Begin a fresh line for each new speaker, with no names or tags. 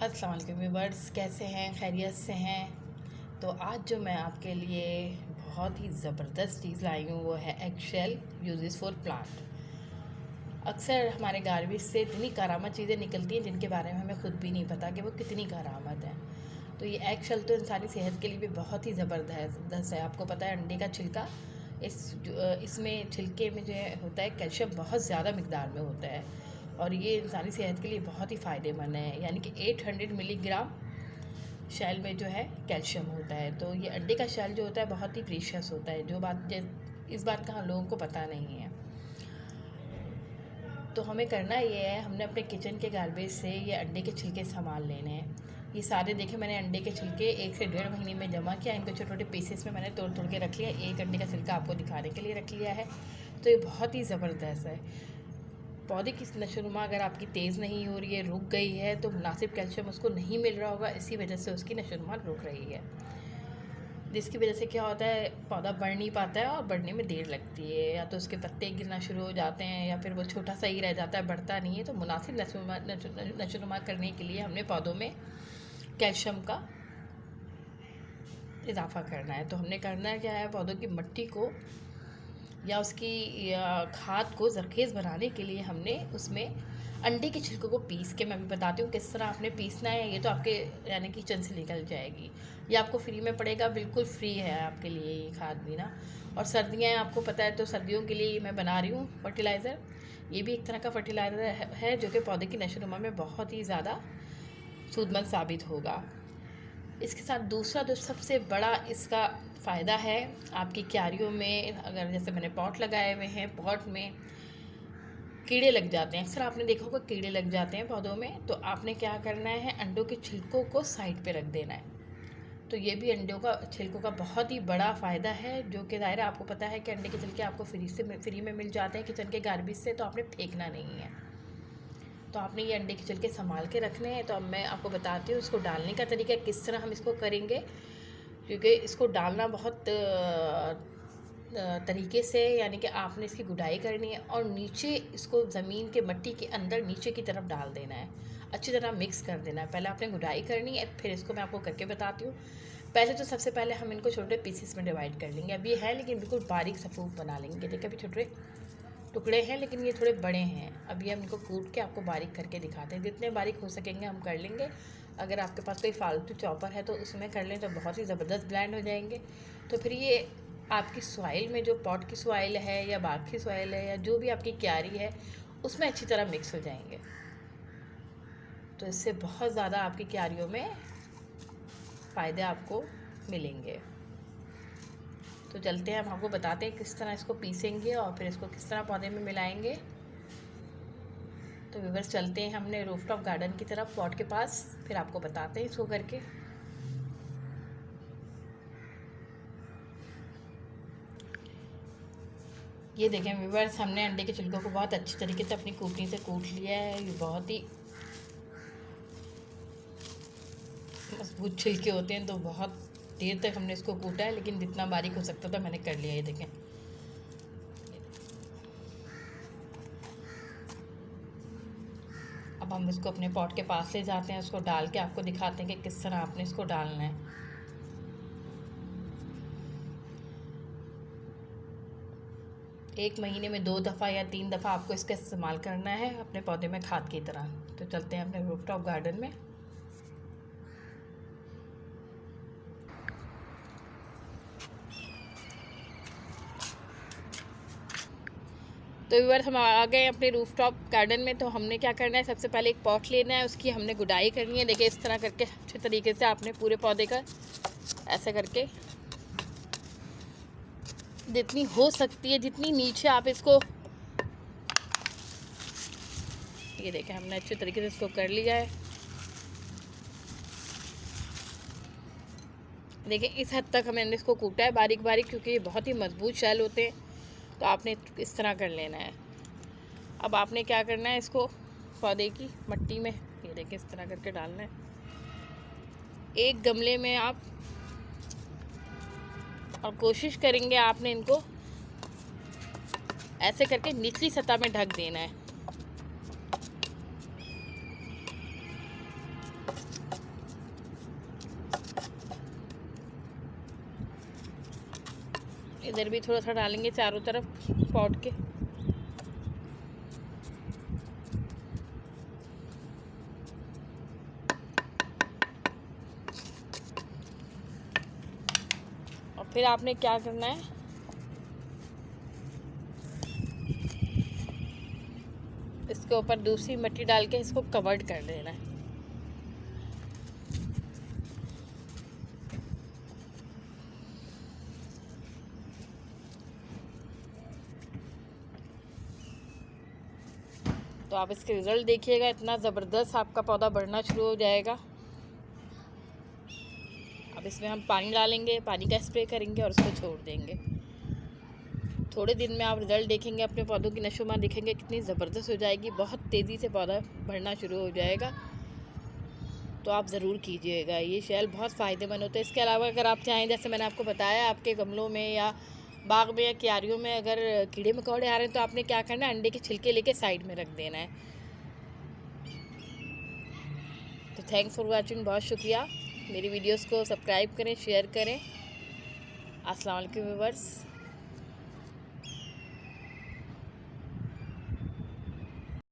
अस्सलाम वालेकुम व्यूअर्स, कैसे हैं? खैरियत से हैं? तो आज जो मैं आपके लिए बहुत ही ज़बरदस्त चीज़ लाई हूँ वो है egg shell uses for plant. अक्सर हमारे गार्बेज से इतनी करामत चीज़ें निकलती हैं जिनके बारे में हमें खुद भी नहीं पता कि वो कितनी करामत है। तो ये एग शेल तो इंसानी सेहत के लिए भी बहुत ही ज़बरदस्त है। आपको पता है अंडे का छिलका, इसमें छिलके में जो होता है कैल्शियम बहुत ज़्यादा मिकदार में होता है और ये इंसानी सेहत के लिए बहुत ही फ़ायदेमंद है। यानी कि 800 मिलीग्राम शैल में जो है कैल्शियम होता है। तो ये अंडे का शैल जो होता है बहुत ही प्रीशियस होता है, इस बात का हम लोगों को पता नहीं है। तो हमें करना ये है, हमने अपने किचन के गार्बेज से ये अंडे के छिलके संभाल लेने हैं। ये सारे देखें, मैंने अंडे के छिलके 1 से 1.5 महीने में जमा किया। इनको छोटे छोटे पीसेस में मैंने तोड़ तोड़ के रख लिया। एक अंडे का छिलका आपको दिखाने के लिए रख लिया है। तो ये बहुत ही ज़बरदस्त है। पौधे की नशोनुमा अगर आपकी तेज़ नहीं हो रही है, रुक गई है, तो मुनासिब कैल्शियम उसको नहीं मिल रहा होगा, इसी वजह से उसकी नशोनुमा रुक रही है। जिसकी वजह से क्या होता है, पौधा बढ़ नहीं पाता है और बढ़ने में देर लगती है। या तो उसके पत्ते गिरना शुरू हो जाते हैं या फिर वो छोटा सा ही रह जाता है, बढ़ता नहीं है। तो मुनासिब नशोनुमा करने के लिए हमने पौधों में कैल्शियम का इजाफा करना है। तो हमने करना क्या है, पौधों की मिट्टी को या उसकी खाद को ज़रखेज़ बनाने के लिए हमने उसमें अंडे के छिलकों को पीस के, मैं भी बताती हूँ किस तरह आपने पीसना है। ये तो आपके यानी किचन से निकल जाएगी, ये आपको फ्री में पड़ेगा, बिल्कुल फ्री है आपके लिए ये खाद भी ना। और सर्दियाँ आपको पता है, तो सर्दियों के लिए मैं बना रही हूँ फर्टिलाइज़र। ये भी एक तरह का फर्टिलाइज़र है जो कि पौधे की नशोनुमा में बहुत ही ज़्यादा सूदमंद साबित होगा। इसके साथ दूसरा जो सबसे बड़ा इसका फ़ायदा है, आपकी क्यारियों में अगर जैसे मैंने पॉट लगाए हुए हैं, पॉट में कीड़े लग जाते हैं। अक्सर आपने देखा होगा कीड़े लग जाते हैं पौधों में। तो आपने क्या करना है, अंडों के छिलकों को साइड पे रख देना है। तो ये भी अंडों का छिलकों का बहुत ही बड़ा फ़ायदा है, जो कि दायरा आपको पता है कि अंडे के छिलके आपको फ्री में मिल जाते हैं किचन के गार्बेज से, तो आपने फेंकना नहीं है। तो आपने ये अंडे के छिलके संभाल के रखने हैं। तो अब मैं आपको बताती हूँ इसको डालने का तरीका, किस तरह हम इसको करेंगे, क्योंकि इसको डालना बहुत तरीके से, यानी कि आपने इसकी गुडाई करनी है और नीचे इसको ज़मीन के मिट्टी के अंदर नीचे की तरफ डाल देना है, अच्छी तरह मिक्स कर देना है। पहले आपने गुडाई करनी है, फिर इसको मैं आपको करके बताती हूँ। पहले तो सबसे पहले हम इनको छोटे पीसेस में डिवाइड कर लेंगे। अब ये है लेकिन बिल्कुल बारीक सफ़ूफ बना लेंगे। देखिए अभी छोटे टुकड़े हैं लेकिन ये थोड़े बड़े हैं। अभी हम इनको कूट के आपको बारीक करके दिखाते हैं। जितने बारीक हो सकेंगे हम कर लेंगे। अगर आपके पास कोई फालतू चॉपर है तो उसमें कर लें, तो बहुत ही ज़बरदस्त ब्लेंड हो जाएंगे। तो फिर ये आपकी सॉइल में, जो पॉट की सॉइल है या बाग की सॉइल है या जो भी आपकी क्यारी है, उसमें अच्छी तरह मिक्स हो जाएंगे। तो इससे बहुत ज़्यादा आपकी क्यारियों में फ़ायदे आपको मिलेंगे। तो चलते हैं, हम आपको बताते हैं किस तरह इसको पीसेंगे और फिर इसको किस तरह पौधे में मिलाएंगे। तो व्यूअर्स चलते हैं हमने रूफटॉप गार्डन की तरफ, पॉट के पास, फिर आपको बताते हैं इसको करके। ये देखें व्यूअर्स, हमने अंडे के छिलकों को बहुत अच्छी तरीके से अपनी कूटनी से कूट लिया है। ये बहुत ही मजबूत छिलके होते हैं, तो बहुत देर तक हमने इसको कूटा है, लेकिन जितना बारीक हो सकता था मैंने कर लिया। ये देखें, अब हम इसको अपने पॉट के पास ले जाते हैं, उसको डाल के आपको दिखाते हैं कि किस तरह आपने इसको डालना है। एक महीने में 2 दफ़ा या 3 दफ़ा आपको इसका इस्तेमाल करना है अपने पौधे में खाद की तरह। तो चलते हैं अपने रूफटॉप गार्डन में। तो व्यूअर हम आ गए अपने रूफटॉप गार्डन में। तो हमने क्या करना है, सबसे पहले एक पॉट लेना है, उसकी हमने गुडाई करनी है। देखिए इस तरह करके अच्छे तरीके से आपने पूरे पौधे का ऐसे करके, जितनी हो सकती है, जितनी नीचे आप इसको, ये देखें हमने अच्छे तरीके से इसको कर लिया है। देखिए इस हद तक हमने इसको कूटा है बारीक बारीक, क्योंकि ये बहुत ही मजबूत शैल होते हैं। तो आपने इस तरह कर लेना है। अब आपने क्या करना है, इसको पौधे की मिट्टी में, ये देखिए इस तरह करके डालना है। एक गमले में आप, और कोशिश करेंगे आपने इनको ऐसे करके निचली सतह में ढक देना है। इधर भी थोड़ा सा डालेंगे चारों तरफ पॉट के। और फिर आपने क्या करना है, इसके ऊपर दूसरी मिट्टी डाल के इसको कवर्ड कर देना है। तो आप इसके रिज़ल्ट देखिएगा, इतना ज़बरदस्त आपका पौधा बढ़ना शुरू हो जाएगा। अब इसमें हम पानी डालेंगे, पानी का स्प्रे करेंगे और उसको छोड़ देंगे। थोड़े दिन में आप रिज़ल्ट देखेंगे, अपने पौधों की नशोमान देखेंगे कितनी ज़बरदस्त हो जाएगी, बहुत तेज़ी से पौधा बढ़ना शुरू हो जाएगा। तो आप ज़रूर कीजिएगा, ये शैल बहुत फ़ायदेमंद होता है। इसके अलावा अगर आप चाहें, जैसे मैंने आपको बताया, आपके गमलों में या बाग में या क्यारियों में अगर कीड़े मकोड़े आ रहे हैं तो आपने क्या करना है, अंडे के छिलके लेके साइड में रख देना है। तो थैंक्स फॉर वॉचिंग, बहुत शुक्रिया। मेरी वीडियोस को सब्सक्राइब करें, शेयर करें। अस्सलाम वालेकुम व्यूअर्स।